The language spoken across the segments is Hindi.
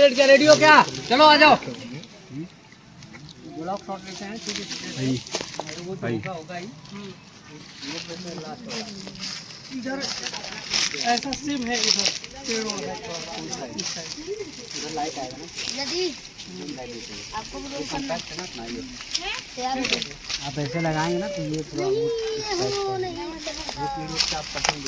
लड़कियां रेडी हो क्या? चलो आ जाओ। ब्लॉक शॉट लेते हैं होगा ही। इधर ऐसा सिम है, इधर पेड़ों है, इधर लाइट आएगा ना यदि आपको भी कॉन्टैक्ट करना ना ये आप ऐसे लगाएंगे ना तो ये पूरा आप पसंद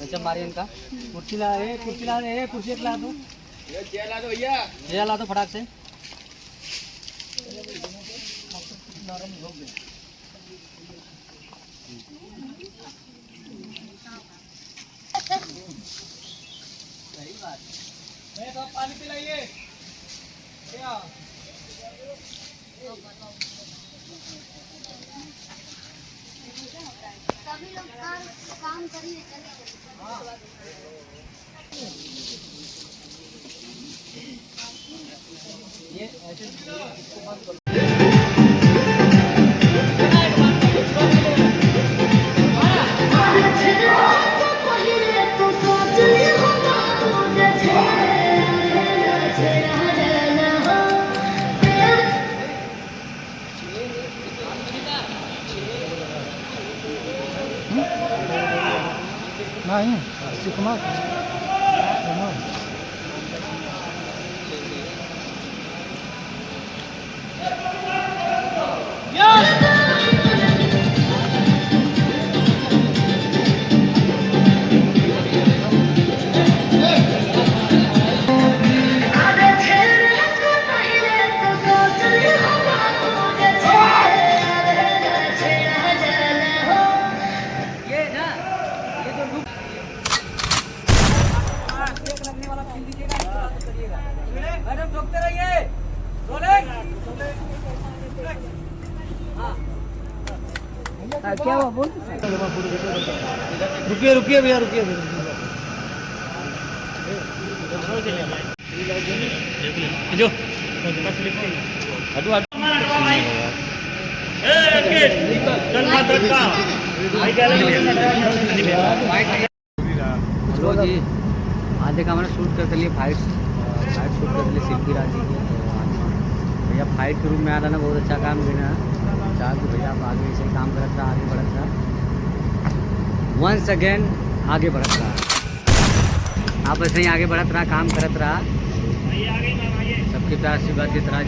अच्छा मारिए इनका कुर्सी ला कुर्सी ला कुर्सी ला दो भैया ला दो फटाक से। सही बात है। पानी पिलाइए सभी लोग काम करिए ये ऐसे इसको बंद करो। नहीं कुमार मैडम ठोकते रहिए। क्या हुआ बोल? रुकिए रुकिए भैया रुकिए। जो जी आज देखा मैंने शूट करते लिए फाइट शूट करते लिए सिल्की राजी की। भैया फाइट के रूम में आ रहा ना, बहुत अच्छा काम देना चाह कि भैया आप आगे ऐसे काम करत रहा, आगे बढ़त रहा, वंस अगेन आगे बढ़त रहा, आप ऐसे ही आगे बढ़त रहा, काम करत रहा, सबके प्यार आशीर्वाद देते रहा।